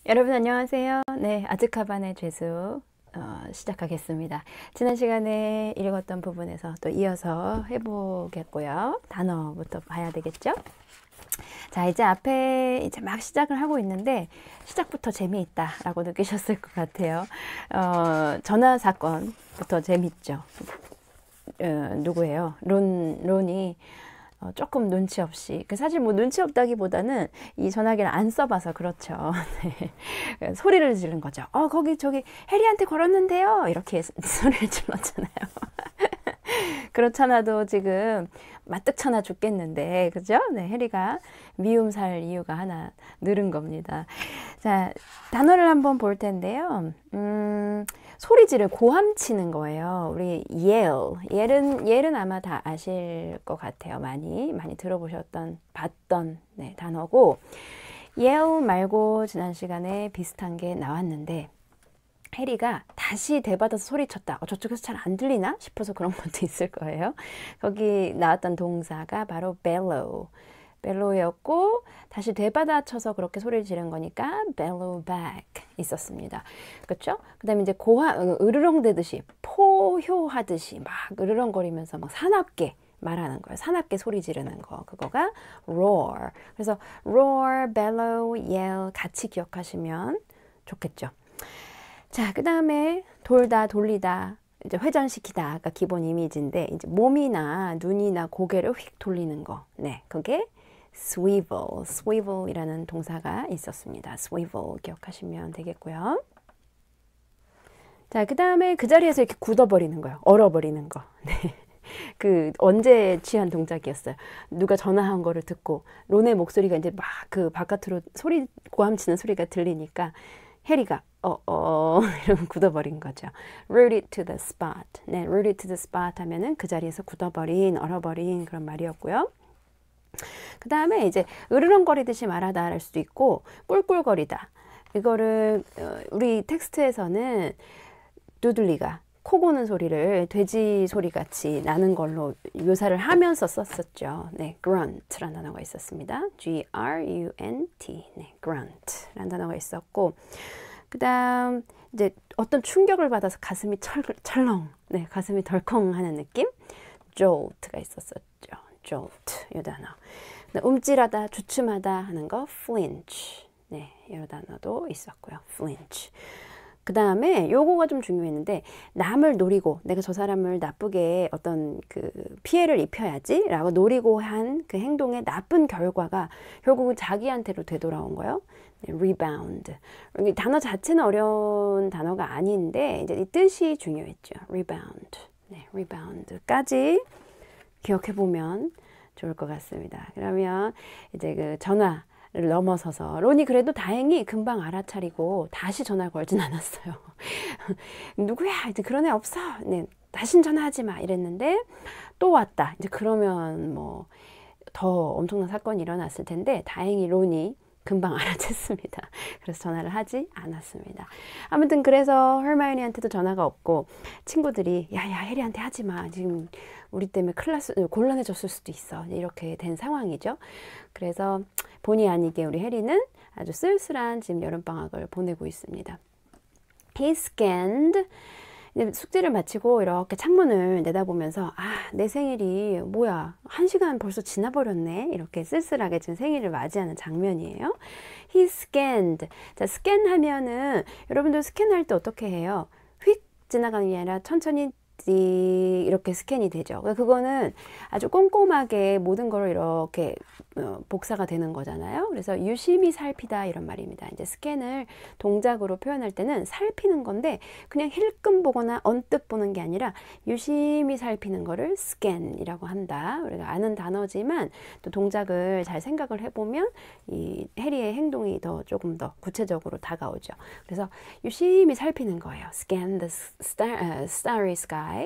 여러분 안녕하세요. 네, 아즈카반의 죄수 시작하겠습니다. 지난 시간에 읽었던 부분에서 또 이어서 해보겠고요. 단어부터 봐야 되겠죠? 자, 이제 앞에 이제 막 시작을 하고 있는데 시작부터 재미있다라고 느끼셨을 것 같아요. 전화 사건부터 재밌죠. 누구예요? 론이 조금 눈치 없이, 사실 뭐 눈치 없다기보다는 이 전화기를 안 써봐서 그렇죠. 네. 소리를 지른 거죠. 거기 저기 해리한테 걸었는데요. 이렇게 소리를 질렀잖아요. 그렇잖아도 지금 마뜩쳐나 죽겠는데, 그죠? 네, 해리가 미움 살 이유가 하나 늘은 겁니다. 자, 단어를 한번 볼 텐데요. 소리지를 고함치는 거예요. 우리 yell은 아마 다 아실 것 같아요. 많이 들어보셨던, 봤던 네, 단어고, yell 말고 지난 시간에 비슷한 게 나왔는데, 해리가 다시 대받아서 소리쳤다. 저쪽에서 잘 안 들리나 싶어서 그런 것도 있을 거예요. 거기 나왔던 동사가 바로 bellow였고 다시 되받아쳐서 그렇게 소리를 지른 거니까 bellow back 있었습니다. 그렇죠? 그다음에 이제 으르렁대듯이 포효하듯이 막 으르렁거리면서 막 사납게 말하는 거예요. 사납게 소리 지르는 거. 그거가 roar. 그래서 roar, bellow, yell 같이 기억하시면 좋겠죠. 자, 그 다음에 돌다, 돌리다, 이제 회전시키다. 아까 기본 이미지인데, 이제 몸이나 눈이나 고개를 휙 돌리는 거. 네, 그게 swivel이라는 동사가 있었습니다. swivel 기억하시면 되겠고요. 자, 그 다음에 그 자리에서 이렇게 굳어버리는 거예요. 얼어버리는 거. 네. 언제 취한 동작이었어요. 누가 전화한 거를 듣고, 론의 목소리가 이제 막 바깥으로 고함치는 소리가 들리니까, 해리가 이러면 굳어버린 거죠. rooted to the spot. 네, rooted to the spot 하면은 그 자리에서 굳어버린, 얼어버린 그런 말이었고요. 그 다음에 이제 으르렁거리듯이 말하다 할 수도 있고 꿀꿀거리다. 이거를 우리 텍스트에서는 두들리가 코 고는 소리를 돼지 소리 같이 나는 걸로 묘사를 하면서 썼었죠. 네, grunt라는 단어가 있었습니다. G-R-U-N-T. 네, grunt라는 단어가 있었고, 그다음 이제 어떤 충격을 받아서 가슴이 철렁, 네, 가슴이 덜컹 하는 느낌? jolt가 있었었죠. jolt, 이 단어. 움찔하다, 주춤하다 하는 거 flinch. 네, 이 단어도 있었고요. flinch. 그 다음에 요거가 좀 중요했는데, 남을 노리고 내가 저 사람을 나쁘게 어떤 피해를 입혀야지 라고 노리고 한 그 행동의 나쁜 결과가 결국은 자기한테로 되돌아온 거예요. 네, rebound. 여기 단어 자체는 어려운 단어가 아닌데 이제 이 뜻이 중요했죠. rebound. 네, rebound까지 기억해 보면 좋을 것 같습니다. 그러면 이제 전화를 넘어서서 론이 그래도 다행히 금방 알아차리고 다시 전화를 걸진 않았어요. 누구야? 이제 그런 애 없어. 네, 다신 전화하지 마. 이랬는데 또 왔다. 이제 그러면 뭐 더 엄청난 사건이 일어났을 텐데 다행히 론이 금방 알아챘습니다. 그래서 전화를 하지 않았습니다. 아무튼 그래서 헐마이니한테도 전화가 없고 친구들이 야야 해리한테 하지 마. 지금 우리 때문에 곤란해졌을 수도 있어. 이렇게 된 상황이죠. 그래서 본의 아니게 우리 해리는 아주 쓸쓸한 지금 여름방학을 보내고 있습니다. He scanned. 숙제를 마치고 이렇게 창문을 내다보면서 내 생일이 뭐야 1시간 벌써 지나버렸네 이렇게 쓸쓸하게 지금 생일을 맞이하는 장면이에요. He scanned. 자, 스캔 하면은 여러분들 스캔할 때 어떻게 해요? 휙 지나가는 게 아니라 천천히 이렇게 스캔이 되죠. 그거는 아주 꼼꼼하게 모든 걸 이렇게 복사가 되는 거잖아요. 그래서 유심히 살피다 이런 말입니다. 이제 스캔을 동작으로 표현할 때는 살피는 건데 그냥 힐끔 보거나 언뜻 보는 게 아니라 유심히 살피는 거를 스캔이라고 한다. 우리가 아는 단어지만 또 동작을 잘 생각을 해보면 이 해리의 행동이 조금 더 구체적으로 다가오죠. 그래서 유심히 살피는 거예요. Scan the starry sky.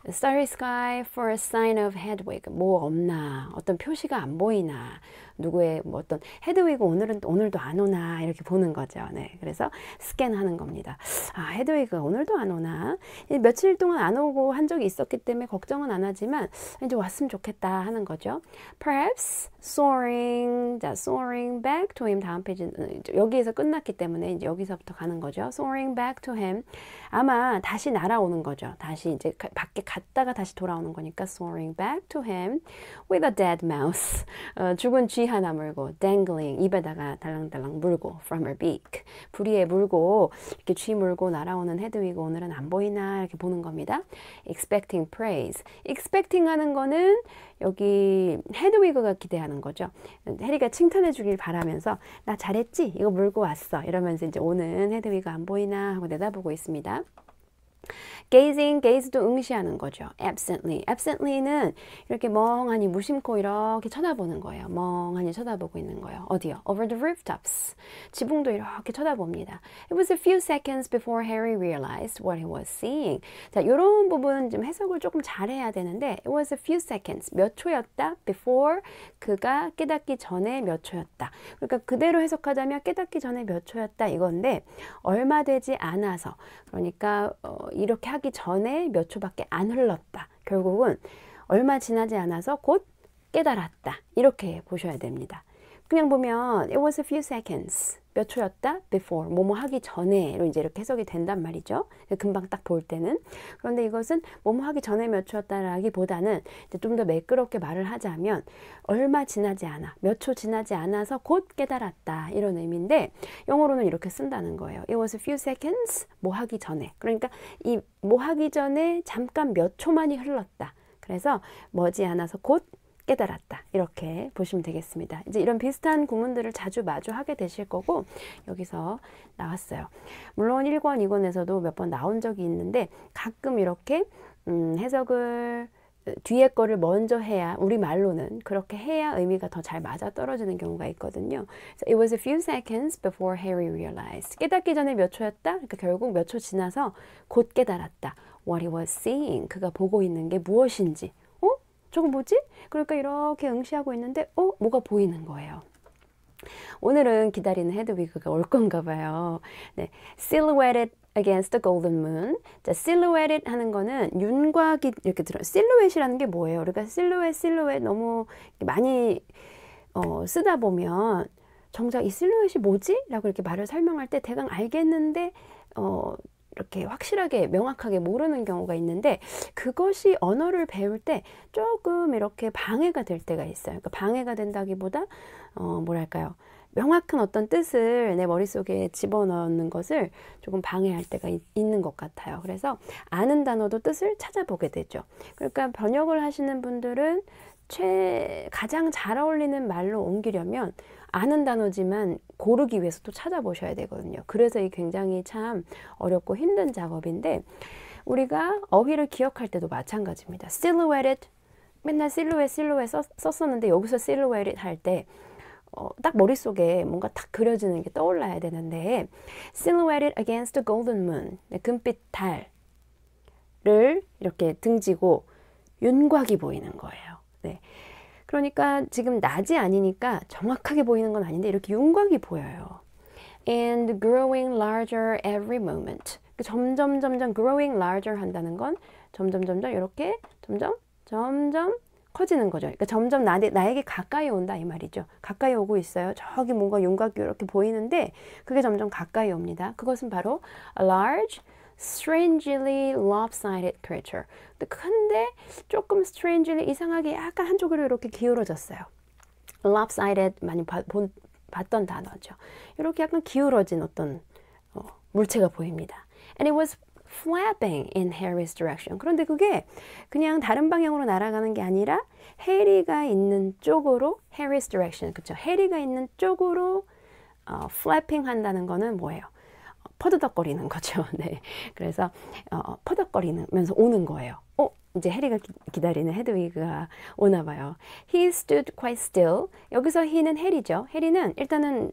Starry sky for a sign of Hedwig. 뭐 없나? 어떤 표시가 안 보이나? 누구의 뭐 어떤 헤드위그 오늘도 안 오나 이렇게 보는 거죠. 네, 그래서 스캔하는 겁니다. 아, 헤드위그가 오늘도 안 오나? 며칠 동안 안 오고 한 적이 있었기 때문에 걱정은 안 하지만 이제 왔으면 좋겠다 하는 거죠. Perhaps soaring, 자, soaring back to him 다음 페이지 여기에서 끝났기 때문에 이제 여기서부터 가는 거죠. soaring back to him 아마 다시 날아오는 거죠. 다시 이제 밖에 갔다가 다시 돌아오는 거니까 soaring back to him with a dead mouse 죽은 쥐 하나 물고 dangling 입에다가 달랑달랑 물고 from her beak 부리에 물고 이렇게 쥐 물고 날아오는 헤드위그 오늘은 안 보이나 이렇게 보는 겁니다. expecting praise expecting 하는 거는 여기 헤드위그가 기대하는 거죠. 해리가 칭찬해 주길 바라면서 나 잘했지? 이거 물고 왔어. 이러면서 이제 오는 헤드위그 안 보이나 하고 내다보고 있습니다. gazing, gaze도 응시하는 거죠. absently. absently는 이렇게 멍하니 무심코 이렇게 쳐다보는 거예요. 멍하니 쳐다보고 있는 거예요. 어디요? over the rooftops. 지붕도 이렇게 쳐다봅니다. It was a few seconds before Harry realized what he was seeing. 자, 이런 부분 좀 해석을 조금 잘해야 되는데 it was a few seconds. 몇 초였다? before 그가 깨닫기 전에 몇 초였다. 그러니까 그대로 해석하자면 깨닫기 전에 몇 초였다 이건데 얼마 되지 않아서 그러니까 이렇게 하기 전에 몇 초밖에 안 흘렀다. 결국은 얼마 지나지 않아서 곧 깨달았다. 이렇게 보셔야 됩니다. 그냥 보면 it was a few seconds. 몇 초였다? before. 뭐뭐 하기 전에로 이제 이렇게 해석이 된단 말이죠. 금방 딱 볼 때는. 그런데 이것은 뭐뭐 하기 전에 몇 초였다라기보다는 좀 더 매끄럽게 말을 하자면 얼마 지나지 않아. 몇 초 지나지 않아서 곧 깨달았다. 이런 의미인데 영어로는 이렇게 쓴다는 거예요. It was a few seconds. 뭐 하기 전에. 그러니까 이 뭐 하기 전에 잠깐 몇 초만이 흘렀다. 그래서 머지않아서 곧 깨달았다. 이렇게 보시면 되겠습니다. 이제 이런 비슷한 구문들을 자주 마주하게 되실 거고 여기서 나왔어요. 물론 1권, 2권에서도 몇 번 나온 적이 있는데 가끔 이렇게 해석을 뒤에 거를 먼저 해야 우리말로는 그렇게 해야 의미가 더 잘 맞아 떨어지는 경우가 있거든요. So it was a few seconds before Harry realized. 깨닫기 전에 몇 초였다? 그러니까 결국 몇 초 지나서 곧 깨달았다. What he was seeing. 그가 보고 있는 게 무엇인지. 저거 뭐지? 그러니까 이렇게 응시하고 있는데 뭐가 보이는 거예요. 오늘은 기다리는 헤드위그가 올 건가 봐요. 네, silhouetted against the golden moon. 자, silhouetted 하는 거는 윤곽이 이렇게 들어요. silhouette이라는 게 뭐예요? 우리가 silhouette 너무 많이 쓰다 보면 정작 이 silhouette이 뭐지? 라고 이렇게 말을 설명할 때 대강 알겠는데 이렇게 확실하게 명확하게 모르는 경우가 있는데 그것이 언어를 배울 때 조금 이렇게 방해가 될 때가 있어요. 그러니까 방해가 된다기보다 뭐랄까요? 명확한 어떤 뜻을 내 머릿속에 집어넣는 것을 조금 방해할 때가 있는 것 같아요. 그래서 아는 단어도 뜻을 찾아보게 되죠. 그러니까 번역을 하시는 분들은 가장 잘 어울리는 말로 옮기려면 아는 단어지만 고르기 위해서 또 찾아보셔야 되거든요. 그래서 이 굉장히 참 어렵고 힘든 작업인데 우리가 어휘를 기억할 때도 마찬가지입니다. silhouetted 맨날 silhouette 썼었는데 여기서 silhouetted 할 때 딱 머릿속에 뭔가 딱 그려지는 게 떠올라야 되는데 silhouetted against the golden moon 금빛 달을 이렇게 등지고 윤곽이 보이는 거예요. 네. 그러니까 지금 낮이 아니니까 정확하게 보이는 건 아닌데 이렇게 윤곽이 보여요. And growing larger every moment. 점점 growing larger 한다는 건 점점 이렇게 점점 커지는 거죠. 그러니까 점점 나에게 가까이 온다 이 말이죠. 가까이 오고 있어요. 저기 뭔가 윤곽이 이렇게 보이는데 그게 점점 가까이 옵니다. 그것은 바로 a large, strangely lopsided creature. 근데 조금 strangely 이상하게 약간 한쪽으로 이렇게 기울어졌어요. lopsided 많이 봤던 단어죠. 이렇게 약간 기울어진 어떤 물체가 보입니다. And it was flapping in Harry's direction. 그런데 그게 그냥 다른 방향으로 날아가는 게 아니라 해리가 있는 쪽으로 Harry's direction. 그렇죠? 해리가 있는 쪽으로 flapping 한다는 거는 뭐예요? 퍼드덕거리는 거죠. 네. 그래서 퍼덕거리면서 오는 거예요. 이제 해리가 기다리는 헤드위그가 오나 봐요. He stood quite still. 여기서 he는 해리죠. 해리는 일단은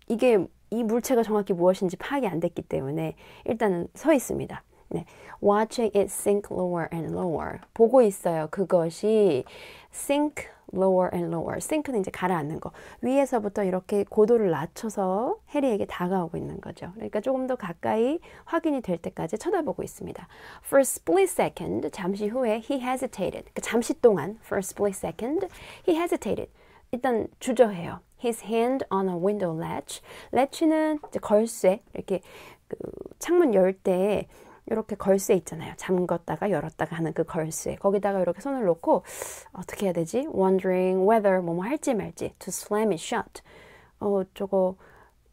이 물체가 정확히 무엇인지 파악이 안 됐기 때문에 일단은 서 있습니다. 네. Watching it sink lower and lower. 보고 있어요. 그것이 sink lower and lower. sink는 이제 가라앉는 거. 위에서부터 이렇게 고도를 낮춰서 해리에게 다가오고 있는 거죠. 그러니까 조금 더 가까이 확인이 될 때까지 쳐다보고 있습니다. For a split second, 잠시 후에 he hesitated. 그러니까 잠시 동안, for a split second, he hesitated. 일단 주저해요. His hand on a window latch. latch는 이제 걸쇠. 이렇게 그 창문 열 때 이렇게 걸쇠 있잖아요. 잠궜다가 열었다가 하는 그 걸쇠. 거기다가 이렇게 손을 놓고 어떻게 해야 되지? Wondering whether 뭐뭐 할지 말지. To slam it shut. 저거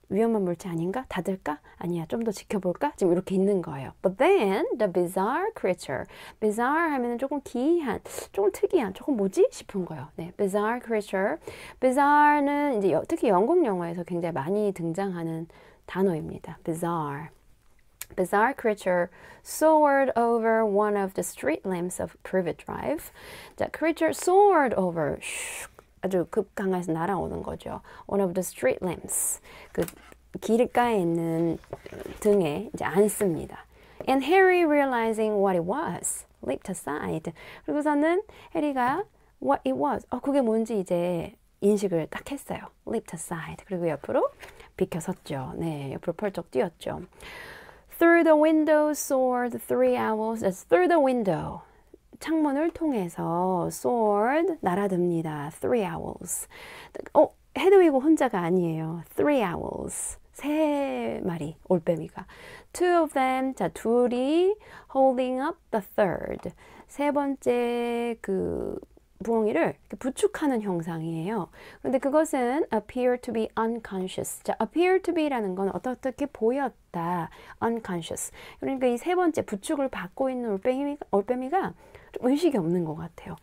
위험한 물체 아닌가? 닫을까? 아니야. 좀 더 지켜볼까? 지금 이렇게 있는 거예요. But then the bizarre creature. bizarre 하면은 조금 기이한, 조금 특이한, 조금 뭐지? 싶은 거예요. 네, bizarre creature. bizarre는 이제 특히 영국 영화에서 굉장히 많이 등장하는 단어입니다. bizarre. bizarre creature soared over one of the street lamps of Privet Drive. 자, creature soared over. 아주 급강해서 날아오는 거죠. One of the street lamps. 그 길가에 있는 등에 이제 앉습니다. And Harry, realizing what it was, leaped aside. 그리고서는 해리가 what it was, 그게 뭔지 이제 인식을 딱 했어요. leaped aside. 그리고 옆으로 비켜섰죠. 네, 옆으로 펄쩍 뛰었죠. Through the window soared three owls. That's through the window. 창문을 통해서 soared, 날아듭니다. Three owls. 헤드위고 혼자가 아니에요. Three owls. 세 마리 올빼미가. Two of them, 자, 둘이 holding up the third. 세 번째 그 부엉이를 부축하는 형상이에요. 그런데 그것은 appear to be unconscious. 자, appear to be라는 건 어떻게 보였다. unconscious. 그러니까 이 세 번째 부축을 받고 있는 올빼미가 좀 의식이 없는 것 같아요.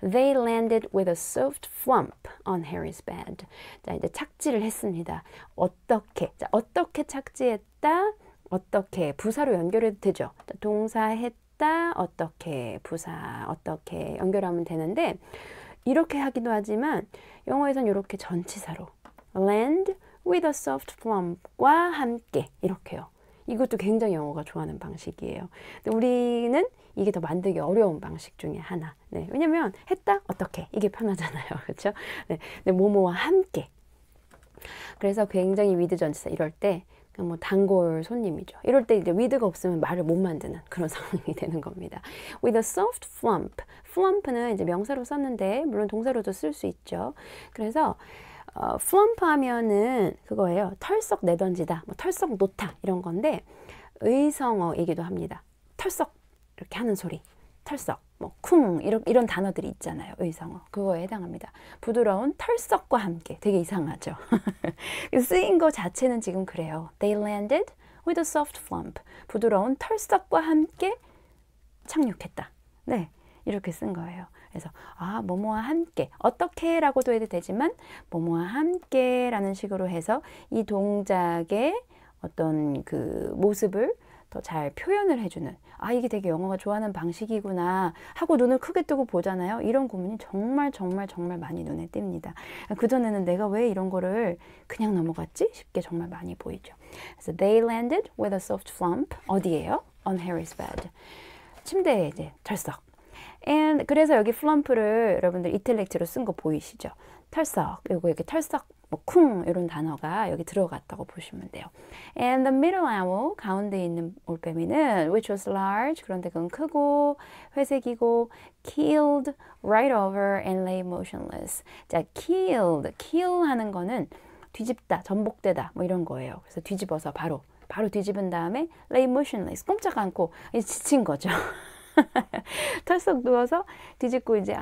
They landed with a soft flump on Harry's bed. 자, 이제 착지를 했습니다. 어떻게? 자, 어떻게 착지했다? 어떻게? 부사로 연결해도 되죠. 자, 동사했다. 어떻게? 부사. 어떻게? 연결하면 되는데 이렇게 하기도 하지만 영어에선 이렇게 전치사로 land with a soft plump과 함께 이렇게요. 이것도 굉장히 영어가 좋아하는 방식이에요. 근데 우리는 이게 더 만들기 어려운 방식 중에 하나. 네, 왜냐면 했다? 어떻게? 이게 편하잖아요. 그렇죠? 네, 근데 뭐뭐와 함께. 그래서 굉장히 위드 전치사 이럴 때 뭐 단골 손님이죠. 이럴 때 이제 with가 없으면 말을 못 만드는 그런 상황이 되는 겁니다. With a soft flump. flump는 이제 명사로 썼는데 물론 동사로도 쓸 수 있죠. 그래서 flump 하면은 그거예요. 털썩 내던지다, 뭐 털썩 놓다 이런 건데 의성어이기도 합니다. 털썩 이렇게 하는 소리, 털썩, 뭐 쿵 이런 단어들이 있잖아요. 의성어 그거에 해당합니다. 부드러운 털썩과 함께. 되게 이상하죠. 쓰인 거 자체는 지금 그래요. They landed with a soft flump. 부드러운 털썩과 함께 착륙했다. 네, 이렇게 쓴 거예요. 그래서 뭐뭐와 함께 어떻게라고도 해도 되지만 뭐뭐와 함께라는 식으로 해서 이 동작의 어떤 그 모습을 더 잘 표현을 해주는 이게 되게 영어가 좋아하는 방식이구나 하고 눈을 크게 뜨고 보잖아요. 이런 구문이 정말 많이 눈에 띕니다. 그전에는 내가 왜 이런 거를 그냥 넘어갔지 싶게 정말 많이 보이죠. 그래서 they landed with a soft flump. 어디예요? On Harry's bed. 침대에 이제 털썩. And 그래서 여기 flump를 여러분들 이탈릭트로 쓴 거 보이시죠? 털썩. 요거 이렇게 털썩, 뭐 쿵 이런 단어가 여기 들어갔다고 보시면 돼요. And the middle owl, 가운데 있는 올빼미는 which was large, 그런데 그건 크고 회색이고 keeled right over and lay motionless. 자, keeled, kill 하는 거는 뒤집다, 전복되다 뭐 이런 거예요. 그래서 뒤집어서 바로 뒤집은 다음에 lay motionless, 꼼짝 않고 지친 거죠. 털썩 누워서 뒤집고 이제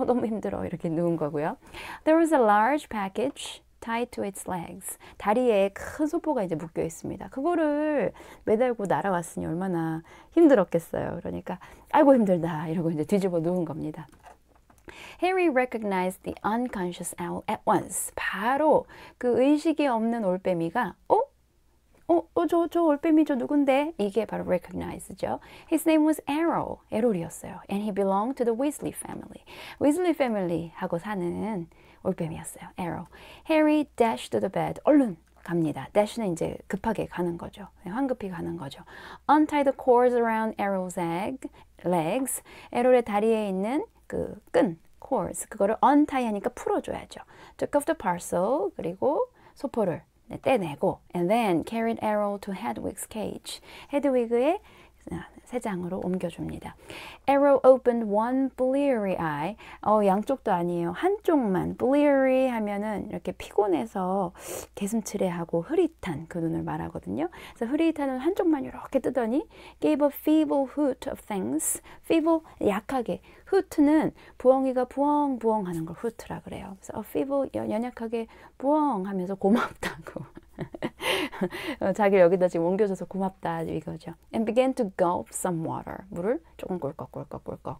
너무 힘들어 이렇게 누운 거고요. There was a large package tied to its legs. 다리에 큰 소포가 이제 묶여 있습니다. 그거를 매달고 날아왔으니 얼마나 힘들었겠어요. 그러니까 아이고 힘들다 이러고 이제 뒤집어 누운 겁니다. Harry recognized the unconscious owl at once. 바로 그 의식이 없는 올빼미가 저 올빼미 저 누군데? 이게 바로 recognize죠. His name was Errol. 에롤이었어요. And he belonged to the Weasley family. Weasley family하고 사는 올빼미였어요. Errol. Harry dashed to the bed. 얼른 갑니다. dash는 이제 급하게 가는 거죠. 황급히 가는 거죠. Untie the cords around Errol's legs. 에롤의 다리에 있는 그 course. 그거를 untie 하니까 풀어줘야죠. took off the parcel. 그리고 소포를 떼내고 and then carried Errol to Hedwig's cage. 헤드위그의 새장으로 옮겨줍니다. Errol opened one bleary eye. 양쪽도 아니에요. 한쪽만. bleary 하면은 이렇게 피곤해서 개슴츠레하고 흐릿한 그 눈을 말하거든요. 그래서 흐릿한 눈 한쪽만 이렇게 뜨더니 gave a feeble hoot of thanks. feeble 약하게. hoot는 부엉이가 부엉부엉 하는 걸 hoot라 그래요. 그래서 feeble 연약하게 부엉 하면서 고맙다고. 자기를 여기다 지금 옮겨줘서 고맙다 이거죠. And began to gulp some water. 물을 조금 꿀꺽꿀꺽꿀꺽.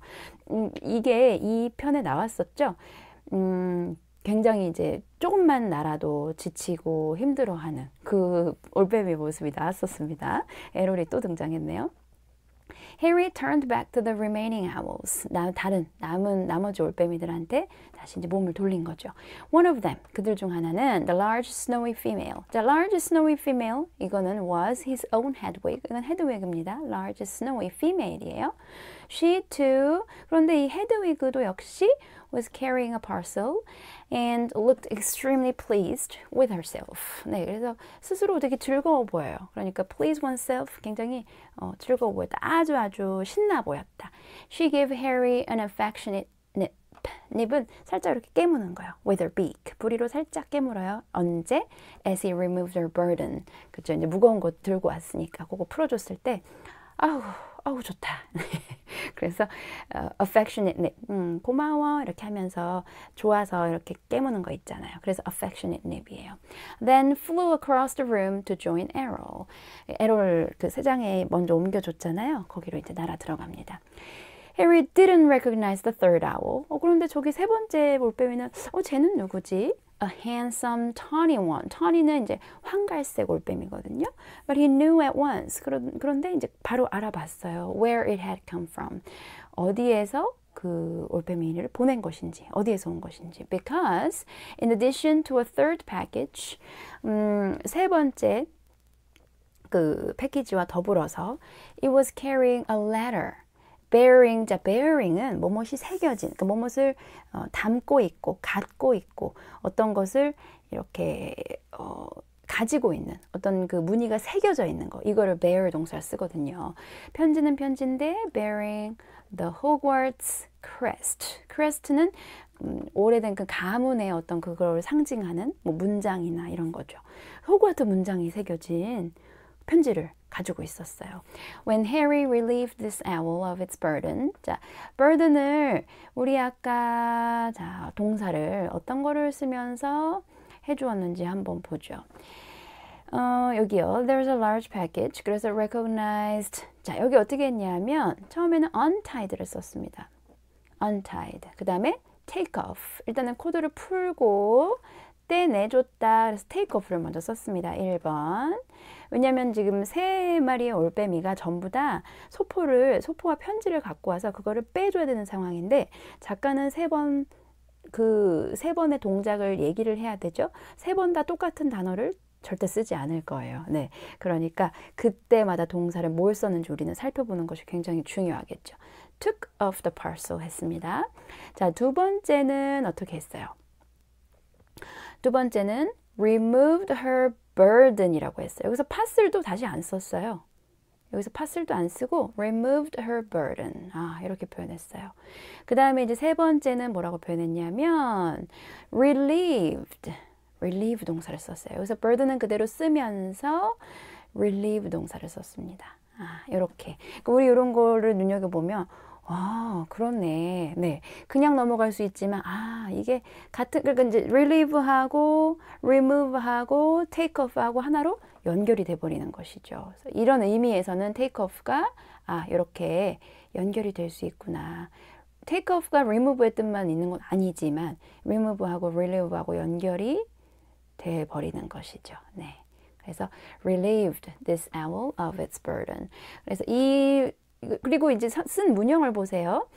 이게 이 편에 나왔었죠. 굉장히 이제 조금만 날아도 지치고 힘들어하는 그 올빼미 모습이 나왔었습니다. 에롤이 또 등장했네요. Harry turned back to the remaining owls. 남은 나머지 올빼미들한테 다시 이제 몸을 돌린 거죠. One of them, 그들 중 하나는 the large snowy female. 자, large snowy female, 이거는 was his own Hedwig. 이건 헤드위그입니다. large snowy female이에요. She too, 그런데 이 헤드위그도 역시 was carrying a parcel and looked extremely pleased with herself. 네, 그래서 스스로 되게 즐거워 보여요. 그러니까 please oneself, 굉장히 즐거워 보였다. 아주 신나 보였다. She gave Harry an affectionate nip. 닙은 살짝 이렇게 깨무는 거예요. With her beak. 부리로 살짝 깨물어요. 언제? As he removed her burden. 그쵸? 이제 무거운 거 들고 왔으니까 그거 풀어줬을 때 아우 좋다. 그래서 affectionate nip. 고마워 이렇게 하면서 좋아서 이렇게 깨무는 거 있잖아요. 그래서 affectionate nip이에요. Then flew across the room to join Errol. 에롤 그 새장에 먼저 옮겨줬잖아요. 거기로 이제 날아 들어갑니다. Harry didn't recognize the third owl. 그런데 저기 세 번째 올빼미는 쟤는 누구지? A handsome tawny one. tawny는 이제 황갈색 올빼미거든요. But he knew at once. 그런데 이제 바로 알아봤어요. Where it had come from. 어디에서 그 올빼미를 보낸 것인지, 어디에서 온 것인지. Because in addition to a third package, 세 번째 그 패키지와 더불어서 it was carrying a letter. bearing, 자, bearing은 뭐뭇이 새겨진, 그러니까 뭐뭇을 담고 있고, 갖고 있고, 어떤 것을 이렇게 가지고 있는, 어떤 그 무늬가 새겨져 있는 거, 이거를 bear 동사를 쓰거든요. 편지는 편지인데 bearing the Hogwarts crest. crest는 오래된 그 가문의 어떤 그걸 상징하는 뭐 문장이나 이런 거죠. 호그와트 문장이 새겨진 편지를 가지고 있었어요. When Harry relieved this owl of its burden. 자, burden을 우리 아까 자, 동사를 어떤 거를 쓰면서 해주었는지 한번 보죠. 여기요. There's a large package. 그래서 recognized. 자, 여기 어떻게 했냐면 처음에는 untied를 썼습니다. untied. 그 다음에 take off. 일단은 코드를 풀고 떼내줬다. 그래서 take off를 먼저 썼습니다. 1번. 왜냐면 지금 세 마리의 올빼미가 전부 다 소포와 편지를 갖고 와서 그거를 빼줘야 되는 상황인데 작가는 세 번의 동작을 얘기를 해야 되죠. 세 번 다 똑같은 단어를 절대 쓰지 않을 거예요. 네, 그러니까 그때마다 동사를 뭘 썼는지 우리는 살펴보는 것이 굉장히 중요하겠죠. took off the parcel 했습니다. 자, 두 번째는 어떻게 했어요? 두 번째는 removed her burden이라고 했어요. 여기서 parcel도 다시 안 썼어요. 여기서 parcel도 안 쓰고 removed her burden. 이렇게 표현했어요. 그 다음에 이제 세 번째는 뭐라고 표현했냐면 relieved. relieve 동사를 썼어요. 여기서 burden은 그대로 쓰면서 relieve 동사를 썼습니다. 이렇게. 우리 이런 거를 눈여겨보면 그렇네. 네. 그냥 넘어갈 수 있지만, 이게 그러니까 이제 relieve하고, remove하고, take off하고 하나로 연결이 돼버리는 것이죠. 그래서 이런 의미에서는 take off가, 이렇게 연결이 될 수 있구나. take off가 remove의 뜻만 있는 건 아니지만, remove하고 relieve하고 연결이 돼버리는 것이죠. 네. 그래서 relieved this owl of its burden. 그래서 그리고 이제 쓴 문형을 보세요.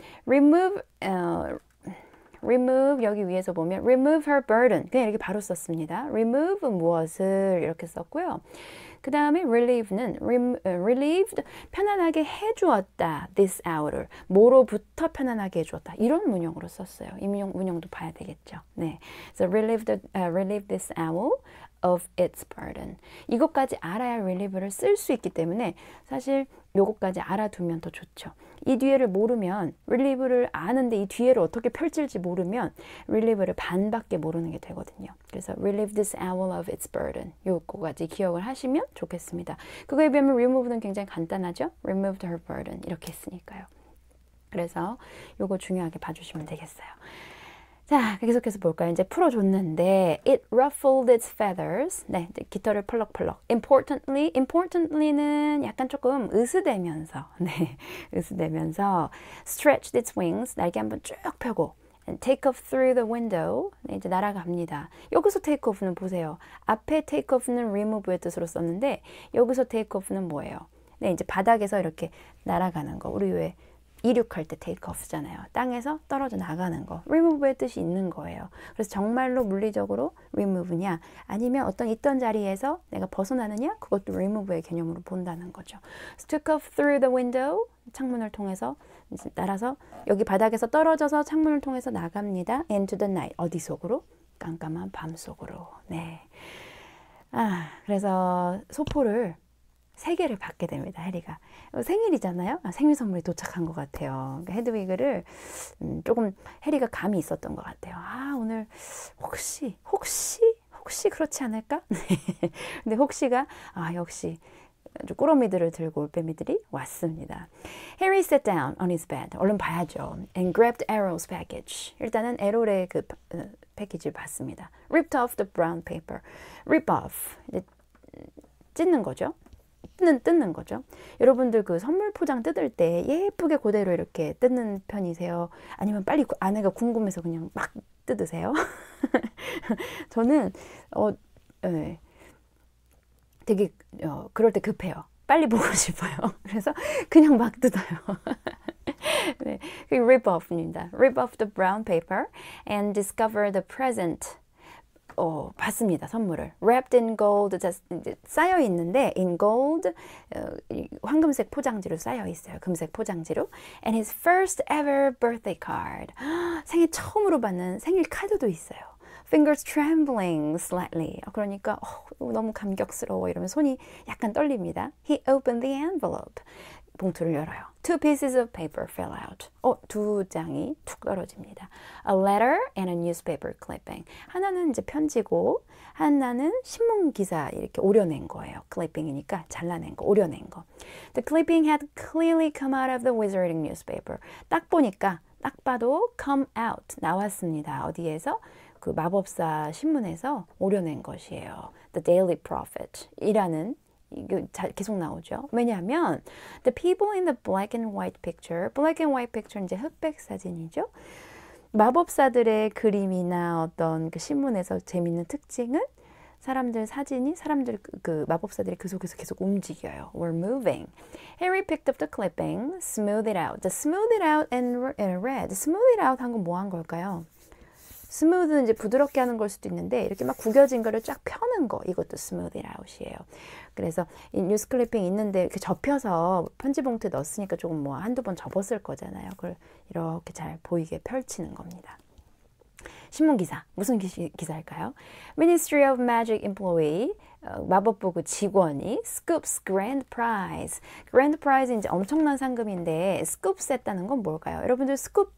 remove 여기 위에서 보면 remove her burden 그냥 이렇게 바로 썼습니다. remove 무엇을 이렇게 썼고요. 그 다음에 relieve는 relieved 편안하게 해주었다. this hour를 뭐로부터 편안하게 해주었다. 이런 문형으로 썼어요. 이 문형도 봐야 되겠죠. 네, so relieve this hour of its burden. 이것까지 알아야 relieve를 쓸 수 있기 때문에 사실 요것까지 알아두면 더 좋죠. 이 뒤에를 모르면 relieve를 아는데 이 뒤에를 어떻게 펼칠지 모르면 relieve를 반밖에 모르는 게 되거든요. 그래서 relieve this hour of its burden. 요거까지 기억을 하시면 좋겠습니다. 그거에 비하면 remove는 굉장히 간단하죠. removed her burden 이렇게 했으니까요. 그래서 요거 중요하게 봐주시면 되겠어요. 자, 계속해서 볼까요? 이제 풀어줬는데 it ruffled its feathers. 네, 이제 깃털을 펄럭펄럭. importantly는 약간 조금 으스대면서, 네, 으스대면서 stretched its wings. 날개 한번 쭉 펴고 and take off through the window. 네, 이제 날아갑니다. 여기서 take off는 보세요. 앞에 take off는 remove의 뜻으로 썼는데 여기서 take off는 뭐예요? 네, 이제 바닥에서 이렇게 날아가는 거. 우리 왜 이륙할 때 take off잖아요. 땅에서 떨어져 나가는 거. remove의 뜻이 있는 거예요. 그래서 정말로 물리적으로 remove냐 아니면 어떤 있던 자리에서 내가 벗어나느냐 그것도 remove의 개념으로 본다는 거죠. So took off through the window. 창문을 통해서 날아서 여기 바닥에서 떨어져서 창문을 통해서 나갑니다. into the night. 어디 속으로? 깜깜한 밤 속으로. 네. 그래서 소포를 3개를 받게 됩니다. 해리가. 생일이잖아요. 생일 선물이 도착한 것 같아요. 그러니까 헤드위그를 조금 해리가 감이 있었던 것 같아요. 오늘 혹시 그렇지 않을까? 근데 혹시가 역시 아주 꾸러미들을 들고 올빼미들이 왔습니다. Harry sat down on his bed. 얼른 봐야죠. And grabbed Errol's package. 일단은 에롤의 그 패키지를 봤습니다. Ripped off the brown paper. Rip off. 이제 찢는 거죠. 뜯는 거죠. 여러분들 그 선물 포장 뜯을 때 예쁘게 그대로 이렇게 뜯는 편이세요? 아니면 빨리 안에가 궁금해서 그냥 막 뜯으세요? 저는 네. 되게 그럴 때 급해요. 빨리 보고 싶어요. 그래서 그냥 막 뜯어요. 네, rip off입니다. Rip off the brown paper and discover the present. 봤습니다. 선물을. Wrapped in gold. 쌓여 있는데 in gold 황금색 포장지로 쌓여 있어요. 금색 포장지로. And his first ever birthday card. 생애 처음으로 받는 생일 카드도 있어요. Fingers trembling slightly. 그러니까 너무 감격스러워 이러면 손이 약간 떨립니다. He opened the envelope. 봉투를 열어요. Two pieces of paper fell out. 2장이 툭 떨어집니다. A letter and a newspaper clipping. 하나는 이제 편지고 하나는 신문 기사 이렇게 오려낸 거예요. clipping이니까 잘라낸 거, 오려낸 거. The clipping had clearly come out of the wizarding newspaper. 딱 봐도 come out 나왔습니다. 어디에서? 그 마법사 신문에서 오려낸 것이에요. The Daily Prophet 이라는 이게 계속 나오죠. 왜냐하면 the people in the black and white picture, black and white picture 이제 흑백 사진이죠. 마법사들의 그림이나 어떤 그 신문에서 재밌는 특징은 사람들 그 마법사들이 그 속에서 계속 움직여요. Were moving. Harry picked up the clipping, smoothed it out. The smooth it out and read. Smooth it out 한 건 뭐 한 걸까요? 스무드는 이제 부드럽게 하는 걸 수도 있는데 이렇게 막 구겨진 거를 쫙 펴는 거 이것도 스무드 아웃이에요. 그래서 이 뉴스 클리핑 있는데 이렇게 접혀서 편지 봉투에 넣었으니까 조금 뭐 한두 번 접었을 거잖아요. 그걸 이렇게 잘 보이게 펼치는 겁니다. 신문 기사 무슨 기사일까요? Ministry of Magic employee 마법부 직원이 scoops grand prize. grand prize 이제 엄청난 상금인데 scoops 했다는 건 뭘까요? 여러분들 scoop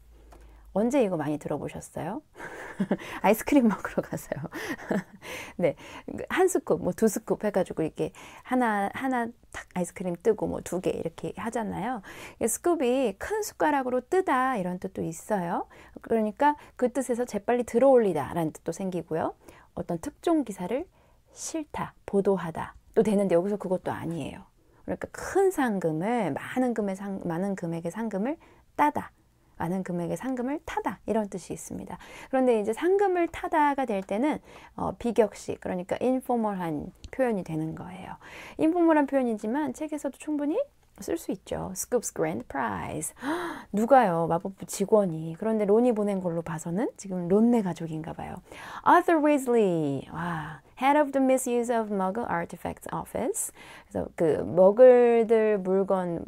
언제 이거 많이 들어보셨어요? 아이스크림 먹으러 가서요. 네, 한 스쿱, 뭐 두 스쿱 해가지고 이렇게 하나 탁 아이스크림 뜨고 뭐 2개 이렇게 하잖아요. 스쿱이 큰 숟가락으로 뜨다 이런 뜻도 있어요. 그러니까 그 뜻에서 재빨리 들어올리다 라는 뜻도 생기고요. 어떤 특종 기사를 싫다, 보도하다 또 되는데 여기서 그것도 아니에요. 그러니까 큰 상금을 많은 금액의 상금을 따다. 많은 금액의 상금을 타다 이런 뜻이 있습니다. 그런데 이제 상금을 타다가 될 때는 비격식 그러니까 인포멀한 표현이 되는 거예요. 인포멀한 표현이지만 책에서도 충분히 쓸 수 있죠. Scoop's grand prize. 누가요? 마법부 직원이. 그런데 론이 보낸 걸로 봐서는 지금 론네 가족인가 봐요. Arthur Weasley. 와, Head of the Misuse of Muggle Artifacts Office. 그래서 그 머글들 물건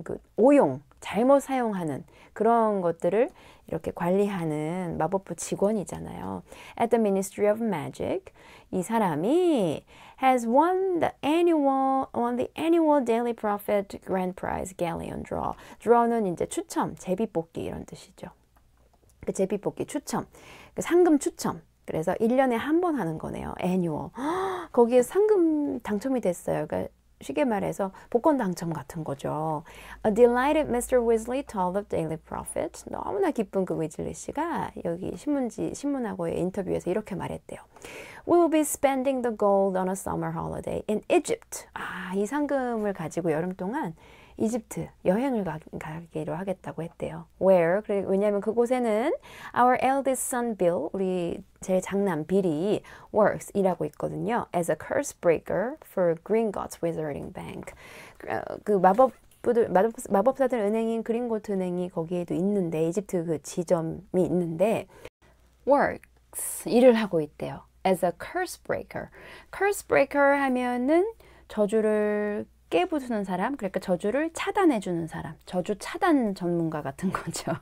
그 오용, 잘못 사용하는 그런 것들을 이렇게 관리하는 마법부 직원이잖아요. At the Ministry of Magic. 이 사람이 has won the annual Daily Prophet Grand Prize Galleon Draw. Draw는 이제 추첨, 제비뽑기 이런 뜻이죠. 그 제비뽑기 추첨, 그 상금 추첨. 그래서 1년에 한 번 하는 거네요. annual. 거기에 상금 당첨이 됐어요. 그러니까 쉽게 말해서 복권 당첨 같은 거죠. A delighted Mr. Weasley told the Daily Prophet. 너무나 기쁜 그 위즐리 씨가 여기 신문하고의 인터뷰에서 이렇게 말했대요. We will be spending the gold on a summer holiday in Egypt. 이 상금을 가지고 여름 동안 이집트 여행을 가기로 하겠다고 했대요. Where? 왜냐하면 그곳에는 our eldest son Bill, 우리 제 장남 빌이 works, 일하고 있거든요. As a curse breaker for Gringotts Wizarding Bank. 그 마법사들 은행인 그린고트 은행이 거기에도 있는데, 이집트 그 지점이 있는데 works, 일을 하고 있대요. As a curse breaker. curse breaker 하면은 저주를 깨부수는 사람, 그러니까 저주를 차단해주는 사람, 저주 차단 전문가 같은 거죠.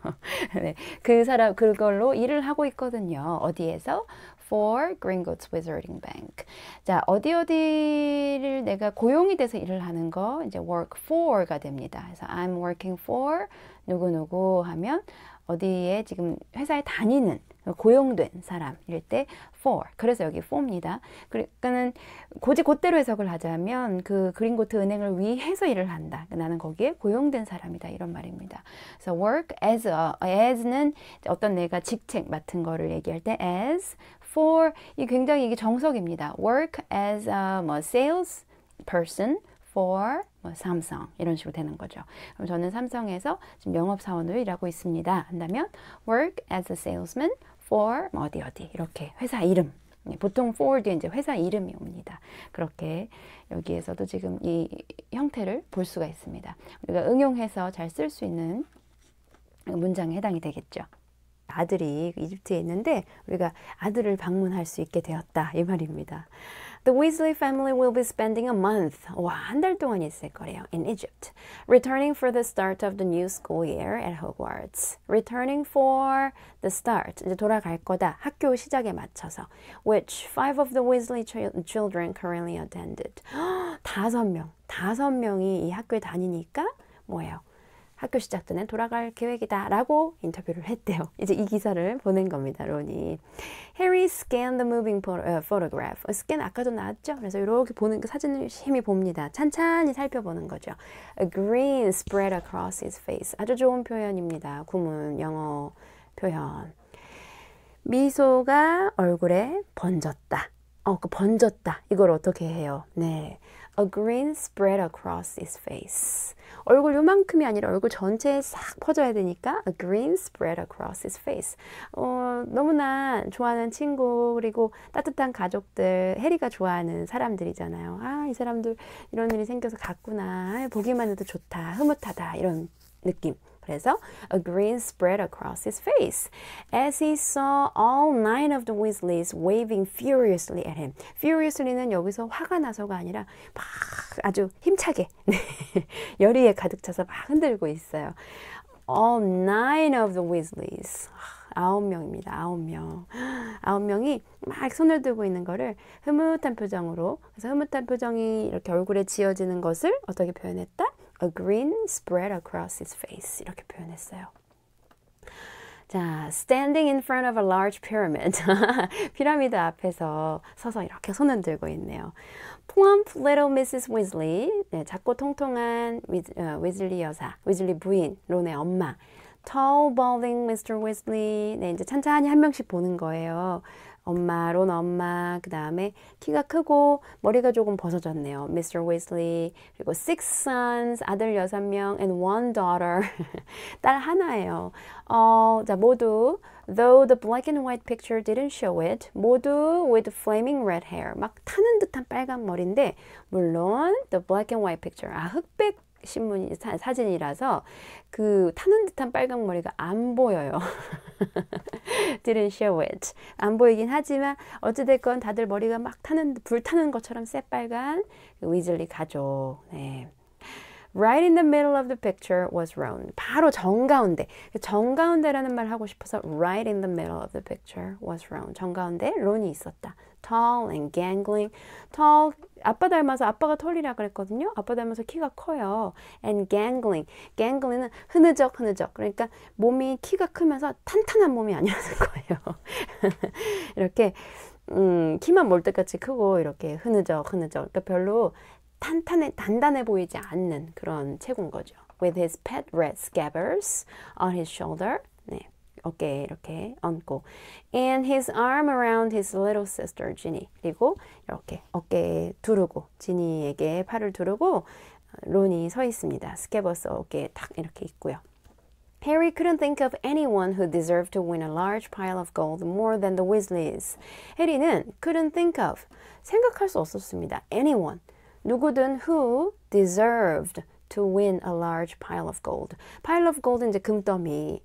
네, 그 사람 그걸로 일을 하고 있거든요. 어디에서? For Gringotts Wizarding Bank. 자, 어디를 내가 고용이 돼서 일을 하는 거 이제 work for가 됩니다. 그래서 I'm working for 누구누구 하면 어디에 지금 회사에 다니는 고용된 사람일 때 for. 그래서 여기 for입니다. 그러니까는 그대로 해석을 하자면 그 그린고트 은행을 위해서 일을 한다. 나는 거기에 고용된 사람이다. 이런 말입니다. 그래서 work as는 어떤 내가 직책 맡은 거를 얘기할 때 as, for 이 굉장히 이게 정석입니다. work as a sales person for 삼성 이런 식으로 되는 거죠. 그럼 저는 삼성에서 지금 영업사원으로 일하고 있습니다. 한다면 work as a salesman for 어디 이렇게 회사 이름. 보통 for 뒤에 이제 회사 이름이 옵니다. 그렇게 여기에서도 지금 이 형태를 볼 수가 있습니다. 우리가 응용해서 잘 쓸 수 있는 문장에 해당이 되겠죠. 아들이 이집트에 있는데 우리가 아들을 방문할 수 있게 되었다 이 말입니다. The Weasley family will be spending a month, 한 달 동안 있을 거래요, in Egypt. Returning for the start of the new school year at Hogwarts. Returning for the start, 이제 돌아갈 거다, 학교 시작에 맞춰서. Which 5 of the Weasley children currently attended. 5명이 이 학교에 다니니까 뭐예요? 학교 시작 전에 돌아갈 계획이다 라고 인터뷰를 했대요. 이제 이 기사를 보낸 겁니다, 론이. Harry scanned the moving photograph. 스캔 아까도 나왔죠? 그래서 이렇게 보는 그 사진을 심히 봅니다. 찬찬히 살펴보는 거죠. A grin spread across his face. 아주 좋은 표현입니다. 구문 영어 표현. 미소가 얼굴에 번졌다. 그 번졌다. 이걸 어떻게 해요? 네. A grin spread across his face. 얼굴 요만큼이 아니라 얼굴 전체에 싹 퍼져야 되니까 a grin spread across his face. 너무나 좋아하는 친구 그리고 따뜻한 가족들, 해리가 좋아하는 사람들이잖아요. 이 사람들 이런 일이 생겨서 갔구나. 보기만 해도 좋다, 흐뭇하다 이런 느낌. 그래서 a grin spread across his face as he saw all 9 of the Weasleys waving furiously at him. Furiously는 여기서 화가 나서가 아니라 막 아주 힘차게 열의에 가득 차서 막 흔들고 있어요. All 9 of the Weasleys. 9명입니다. 9명. 9명이 막 손을 들고 있는 거를 흐뭇한 표정으로, 그래서 흐뭇한 표정이 이렇게 얼굴에 지어지는 것을 어떻게 표현했다? A grin spread across his face. 이렇게 표현했어요. 자, standing in front of a large pyramid. 피라미드 앞에서 서서 이렇게 손을 들고 있네요. Plump little Mrs. Weasley. 네, 작고 통통한 위즐리 여사, 위즐리 부인, 론의 엄마. Tall, balding Mr. Weasley. 네, 이제 찬찬히 한 명씩 보는 거예요. 엄마, 론 엄마, 그 다음에 키가 크고 머리가 조금 벗어졌네요. Mr. Weasley, 그리고 6 sons, 아들 6명, and 1 daughter, 딸 하나예요. 자, 모두, though the black and white picture didn't show it, 모두 with flaming red hair, 막 타는 듯한 빨간 머리인데, 물론 the black and white picture, 흑백 신문이 사진이라서 그 타는 듯한 빨강 머리가 안 보여요. Didn't show it. 안 보이긴 하지만 어찌됐건 다들 머리가 막 불타는 것처럼 새빨간 위즐리 가족. 네. Right in the middle of the picture was Ron. 바로 정가운데. 정가운데라는 말 하고 싶어서 right in the middle of the picture was Ron. 정가운데 론이 있었다. Tall and gangling. Tall, 아빠 닮아서 아빠가 털이라 그랬거든요. 아빠 닮아서 키가 커요. And gangling. gangling은 흐느적. 그러니까 몸이 키가 크면서 탄탄한 몸이 아니라는 거예요. 이렇게 키만 몰때같이 크고 이렇게 흐느적. 그러니까 별로 단단해 보이지 않는 그런 체구인 거죠. With his pet red scabbers on his shoulder. 네, 어깨에 이렇게 얹고. And his arm around his little sister, Ginny. 그리고 이렇게 어깨에 두르고, 지니에게 팔을 두르고 론이 서 있습니다. 스캐버스 어깨에 탁 이렇게 있고요. Harry couldn't think of anyone who deserved to win a large pile of gold more than the Weasleys. 해리는 couldn't think of, 생각할 수 없었습니다. Anyone. 누구든 who deserved to win a large pile of gold. pile of gold은 이제 금더미,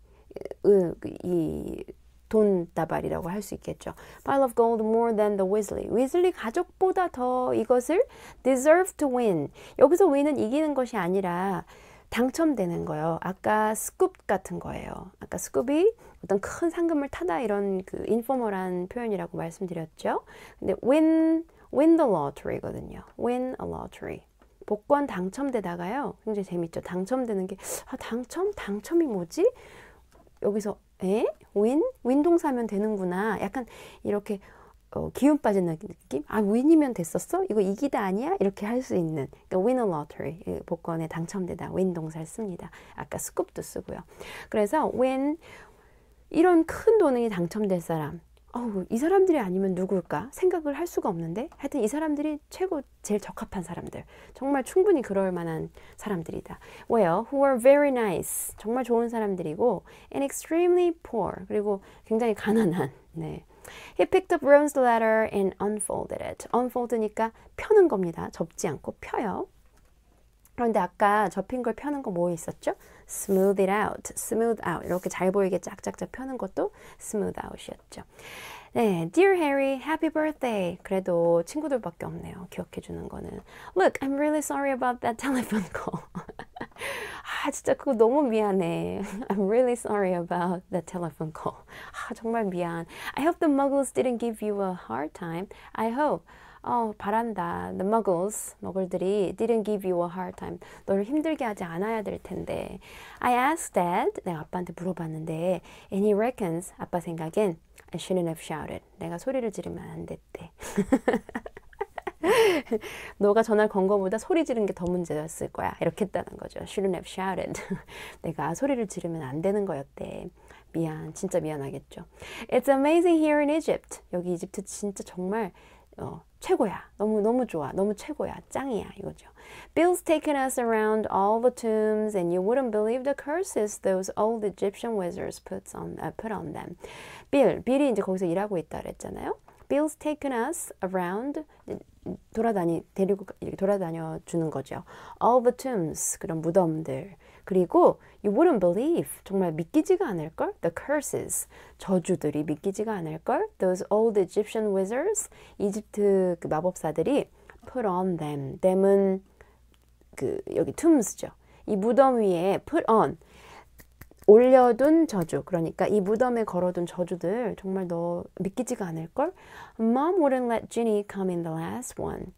이 돈다발이라고 할 수 있겠죠. pile of gold more than the Weasley. 위즐리 가족보다 더 이것을 deserve to win. 여기서 win은 이기는 것이 아니라 당첨되는 거예요. 아까 스쿱 같은 거예요. 아까 스쿱이 어떤 큰 상금을 타다 이런 그 인포멀한 표현이라고 말씀드렸죠. 근데 win the lottery거든요. win a lottery. 복권 당첨되다가요. 굉장히 재밌죠. 당첨되는 게 당첨이 뭐지? 여기서 win 동사면 되는구나. 약간 이렇게 기운 빠지는 느낌? 아, win이면 됐었어? 이거 이기다 아니야? 이렇게 할 수 있는. 그러니까 win a lottery. 복권에 당첨되다. win 동사를 씁니다. 아까 스쿱도 쓰고요. 그래서 when 이런 큰 돈이 당첨될 사람, 이 사람들이 아니면 누굴까? 생각을 할 수가 없는데 하여튼 이 사람들이 제일 적합한 사람들. 정말 충분히 그럴 만한 사람들이다. Well, who were very nice. 정말 좋은 사람들이고 and extremely poor. 그리고 굉장히 가난한. 네. He picked up Ron's letter and unfolded it. unfold니까 펴는 겁니다. 접지 않고 펴요. 그런데 아까 접힌 걸 펴는 거 뭐 있었죠? smooth it out, smooth out. 이렇게 잘 보이게 짝짝짝 펴는 것도 smooth out이었죠. 네, Dear Harry, happy birthday. 그래도 친구들밖에 없네요. 기억해 주는 거는. Look, I'm really sorry about that telephone call. 아, 진짜 그거 너무 미안해. I'm really sorry about that telephone call. 아, 정말 미안. I hope the muggles didn't give you a hard time. I hope. 바란다. The muggles, 머글들이 didn't give you a hard time. 너를 힘들게 하지 않아야 될 텐데. I asked Dad, 내가 아빠한테 물어봤는데, and he reckons, 아빠 생각엔 I shouldn't have shouted. 내가 소리를 지르면 안 됐대. 너가 전화를 건 거보다 소리 지른 게 더 문제였을 거야. 이렇게 했다는 거죠. Shouldn't have shouted. 내가 소리를 지르면 안 되는 거였대. 미안, 진짜 미안하겠죠. It's amazing here in Egypt. 여기 이집트 진짜 정말 최고야. 너무 좋아. 너무 최고야. 짱이야. 이거죠. Bill's taken us around all the tombs and you wouldn't believe the curses those old Egyptian wizards put on them. 빌이 이제 거기서 일하고 있다 그랬잖아요. Bill's taken us around 돌아다녀 주는 거죠. All the tombs, 그런 무덤들. 그리고 you wouldn't believe, 정말 믿기지가 않을걸? The curses, 저주들이 믿기지가 않을걸? Those old Egyptian wizards, 이집트 그 마법사들이 put on them. them은 여기 tombs죠. 이 무덤 위에 put on, 올려둔 저주. 그러니까 이 무덤에 걸어둔 저주들 정말 너 믿기지가 않을걸? Mom wouldn't let Ginny come in the last one.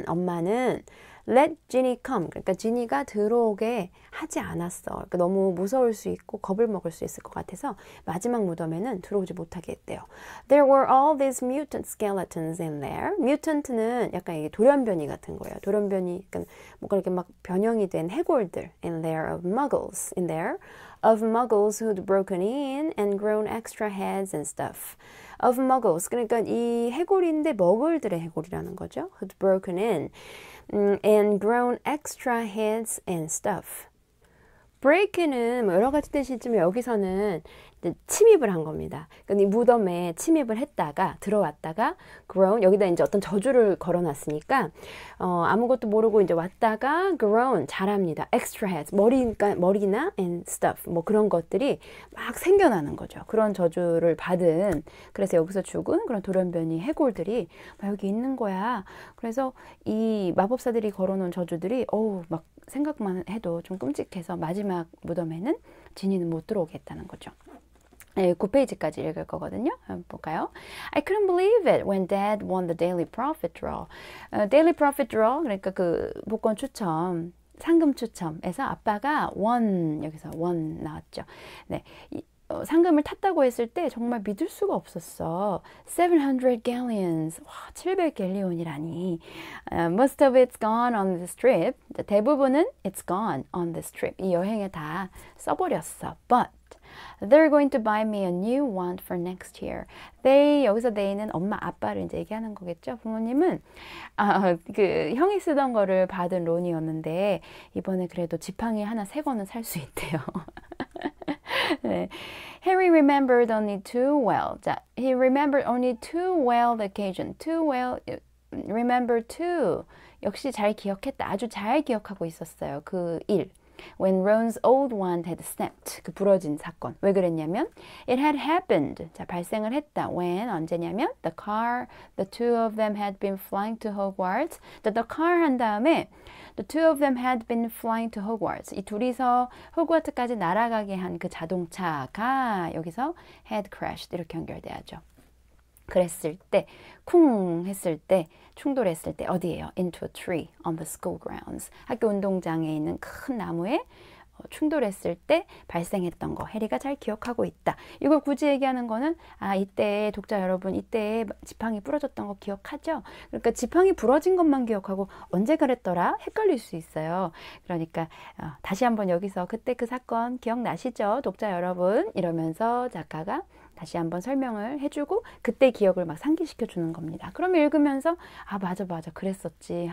엄마는 let Ginny come. 그러니까 지니가 들어오게 하지 않았어. 그러니까 너무 무서울 수 있고 겁을 먹을 수 있을 것 같아서 마지막 무덤에는 들어오지 못하게 했대요. There were all these mutant skeletons in there. mutant는 약간 이게 돌연변이 같은 거예요. 돌연변이, 그러니까 뭔가 이렇게 막 변형이 된 해골들. In there of muggles. In there of muggles who'd broken in and grown extra heads and stuff. Of muggles. 그러니까 이 해골인데 머글들의 해골이라는 거죠. Who'd broken in. and grown extra heads and stuff. break는 뭐 여러 가지 뜻이 있지만 여기서는 이제 침입을 한 겁니다. 그러니까 이 무덤에 침입을 했다가 들어왔다가 groan 여기다 이제 어떤 저주를 걸어놨으니까 아무것도 모르고 이제 왔다가 groan 잘합니다. extra heads 머리나 and stuff 뭐 그런 것들이 막 생겨나는 거죠. 그런 저주를 받은 그래서 여기서 죽은 그런 돌연변이 해골들이 막 여기 있는 거야. 그래서 이 마법사들이 걸어놓은 저주들이 막 생각만 해도 좀 끔찍해서 마지막 무덤에는 지니는 못 들어오게 했다는 거죠. 네, 9페이지까지 읽을 거거든요. 한번 볼까요? I couldn't believe it when Dad won the Daily Profit Draw. Daily Profit Draw, 그러니까 그 복권 추첨, 상금 추첨에서 아빠가 여기서 won 나왔죠. 네, 상금을 탔다고 했을 때 정말 믿을 수가 없었어. 700 galleons. 와, 700갤리온이라니. Most of it's gone on this trip. 대부분은 it's gone on this trip. 이 여행에 다 써버렸어. But they're going to buy me a new one for next year. 여기서 they는 엄마, 아빠를 이제 얘기하는 거겠죠. 부모님은 그 형이 쓰던 거를 받은 론이었는데 이번에 그래도 지팡이 하나 새 거는 살 수 있대요. 네. Harry remembered only too well. 자, he remembered only too well the occasion. Too well, remember too. 역시 잘 기억했다. 아주 잘 기억하고 있었어요. 그 일. When Ron's old one had snapped. 그 부러진 사건. 왜 그랬냐면 it had happened. 자, 발생을 했다. When 언제냐면 the two of them had been flying to Hogwarts. the car 한 다음에 the two of them had been flying to Hogwarts. 이 둘이서 호그와트까지 날아가게 한 그 자동차가 여기서 had crashed 이렇게 연결돼야죠. 그랬을 때, 쿵 했을 때, 충돌했을 때 어디예요? Into a tree on the school grounds. 학교 운동장에 있는 큰 나무에 충돌했을 때 발생했던 거 해리가 잘 기억하고 있다. 이걸 굳이 얘기하는 거는 이때 독자 여러분 이때 지팡이 부러졌던 거 기억하죠? 그러니까 지팡이 부러진 것만 기억하고 언제 그랬더라? 헷갈릴 수 있어요. 그러니까 다시 한번 여기서 그때 그 사건 기억나시죠? 독자 여러분 이러면서 작가가 다시 한번 설명을 해주고 그때 기억을 막 상기시켜 주는 겁니다. 그러면 읽으면서 맞아 그랬었지.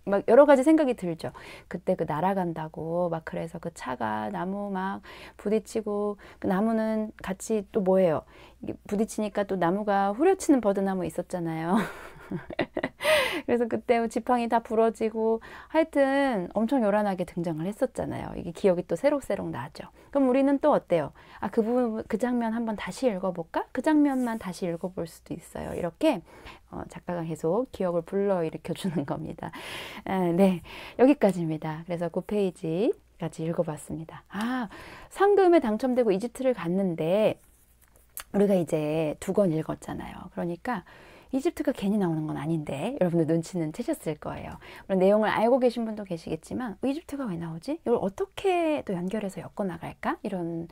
막 여러 가지 생각이 들죠. 그때 그 날아간다고 막 그래서 그 차가 나무 막 부딪히고 그 나무는 같이 또 뭐예요? 이게 부딪히니까 또 나무가 후려치는 버드나무 있었잖아요. 그래서 그때 지팡이 다 부러지고 하여튼 엄청 요란하게 등장을 했었잖아요. 이게 기억이 또 새록새록 나죠. 그럼 우리는 또 어때요? 그 장면 한번 다시 읽어볼까? 그 장면만 다시 읽어볼 수도 있어요. 이렇게 작가가 계속 기억을 불러일으켜 주는 겁니다. 네, 여기까지입니다. 그래서 9페이지까지 읽어봤습니다. 상금에 당첨되고 이집트를 갔는데 우리가 이제 2권 읽었잖아요. 그러니까 이집트가 괜히 나오는 건 아닌데 여러분들 눈치는 채셨을 거예요. 물론 내용을 알고 계신 분도 계시겠지만 이집트가 왜 나오지? 이걸 어떻게 또 연결해서 엮어나갈까? 이런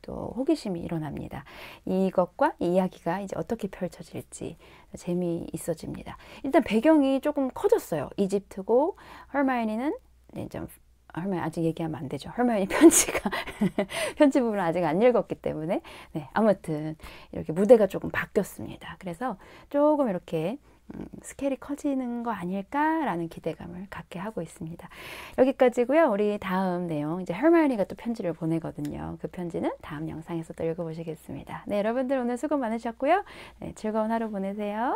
또 호기심이 일어납니다. 이것과 이 이야기가 이제 어떻게 펼쳐질지 재미있어집니다. 일단 배경이 조금 커졌어요. 이집트고 허마이니는 좀 허마이니 아직 얘기하면 안 되죠. 허마이니 편지가 편지 부분을 아직 안 읽었기 때문에 아무튼 이렇게 무대가 조금 바뀌었습니다. 그래서 조금 이렇게 스케일이 커지는 거 아닐까라는 기대감을 갖게 하고 있습니다. 여기까지고요. 우리 다음 내용 이제 허마이니가 또 편지를 보내거든요. 그 편지는 다음 영상에서 또 읽어보시겠습니다. 네, 여러분들 오늘 수고 많으셨고요. 즐거운 하루 보내세요.